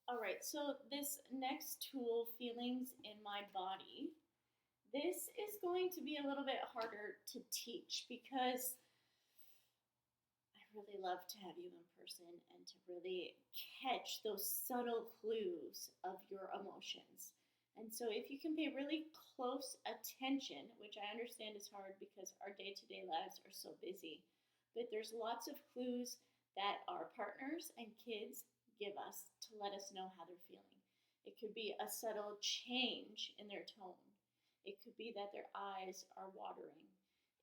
All right, so this next tool, feelings in my body, this is going to be a little bit harder to teach because I really love to have you in person and to really catch those subtle clues of your emotions. And so, if you can pay really close attention, which I understand is hard because our day to day lives are so busy, but there's lots of clues that our partners and kids give us to let us know how they're feeling. It could be a subtle change in their tone, it could be that their eyes are watering,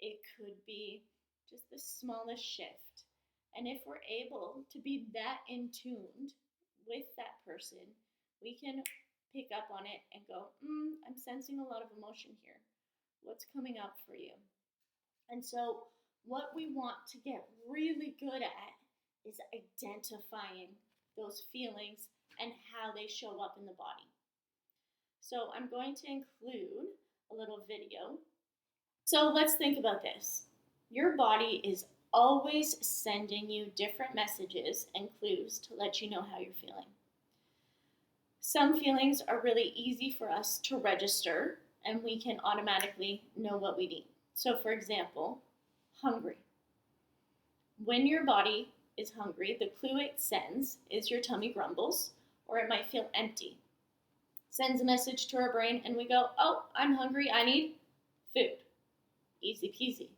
it could be just the smallest shift. And if we're able to be that in tuned with that person, we can pick up on it and go, I'm sensing a lot of emotion here. What's coming up for you? And so, what we want to get really good at is identifying those feelings and how they show up in the body. So, I'm going to include a little video. So, let's think about this. Your body is always sending you different messages and clues to let you know how you're feeling. Some feelings are really easy for us to register and we can automatically know what we need. So, for example, hungry. When your body is hungry, the clue it sends is your tummy grumbles or it might feel empty. Sends a message to our brain and we go, oh, I'm hungry, I need food. Easy peasy.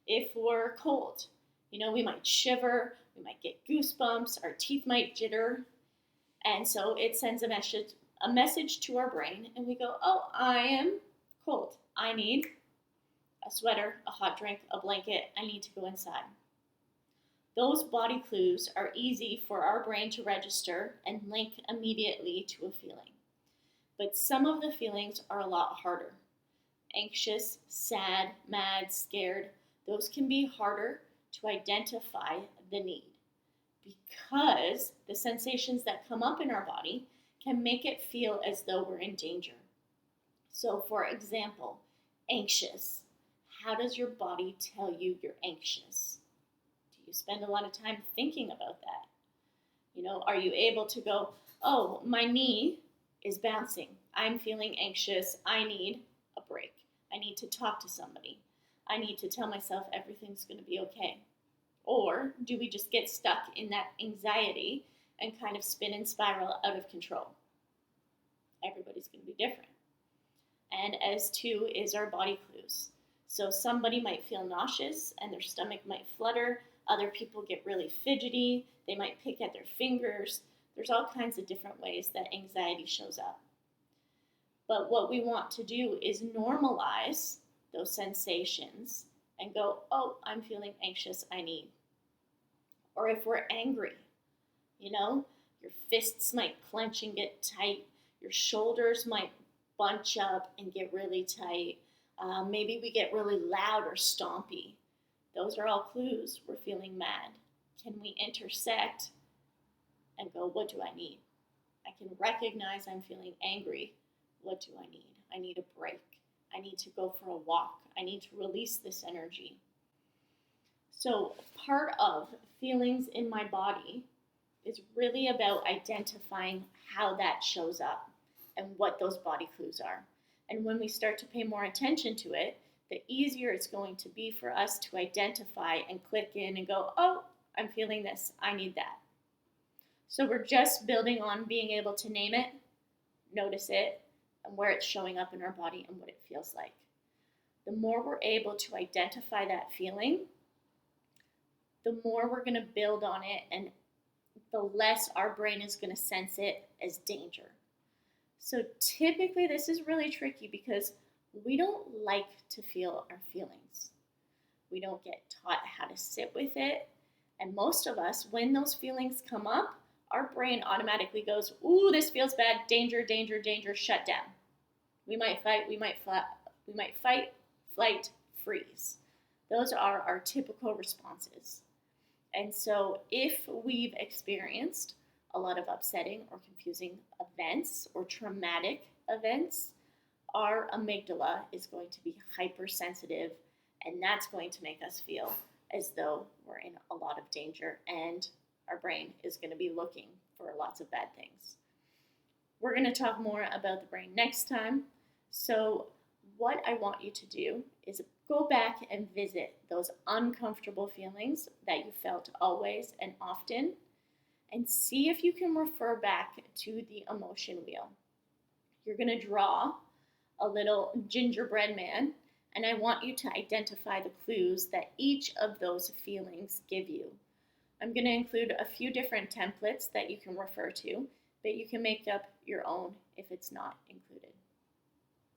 If we're cold, we might shiver, we might get goosebumps, our teeth might jitter, and so it sends a message to our brain, and we go, oh, I am cold. I need a sweater, a hot drink, a blanket. I need to go inside. Those body clues are easy for our brain to register and link immediately to a feeling. But some of the feelings are a lot harder. Anxious, sad, mad, scared, those can be harder to identify the need because the sensations that come up in our body can make it feel as though we're in danger. So, for example, anxious. How does your body tell you you're anxious? Do you spend a lot of time thinking about that? Are you able to go, oh, my knee is bouncing. I'm feeling anxious. I need a break. I need to talk to somebody. I need to tell myself everything's going to be okay. Or do we just get stuck in that anxiety and kind of spin and spiral out of control? Everybody's going to be different. And as two is our body clues. So somebody might feel nauseous and their stomach might flutter. Other people get really fidgety. They might pick at their fingers. There's all kinds of different ways that anxiety shows up. But what we want to do is normalize those sensations and go, oh, I'm feeling anxious, I need. Or if we're angry, your fists might clench and get tight, your shoulders might bunch up and get really tight. Maybe we get really loud or stompy. Those are all clues we're feeling mad. Can we intersect and go, what do I need? I can recognize I'm feeling angry. What do I need? I need a break. I need to go for a walk. I need to release this energy. So, part of feelings in my body is really about identifying how that shows up and what those body clues are. And when we start to pay more attention to it, the easier it's going to be for us to identify and click in and go, oh, I'm feeling this. I need that. So, we're just building on being able to name it, notice it, and where it's showing up in our body and what it feels like. The more we're able to identify that feeling, the more we're going to build on it and the less our brain is going to sense it as danger. So typically this is really tricky because we don't like to feel our feelings. We don't get taught how to sit with it. And most of us, when those feelings come up, our brain automatically goes, ooh, this feels bad, danger, danger, danger, shut down. We might fight, flight, freeze. Those are our typical responses. And so if we've experienced a lot of upsetting or confusing events or traumatic events, our amygdala is going to be hypersensitive, and that's going to make us feel as though we're in a lot of danger, and our brain is going to be looking for lots of bad things. We're going to talk more about the brain next time. So, what I want you to do is go back and visit those uncomfortable feelings that you felt always and often, and see if you can refer back to the emotion wheel. You're going to draw a little gingerbread man, and I want you to identify the clues that each of those feelings give you. I'm going to include a few different templates that you can refer to, but you can make up your own if it's not included.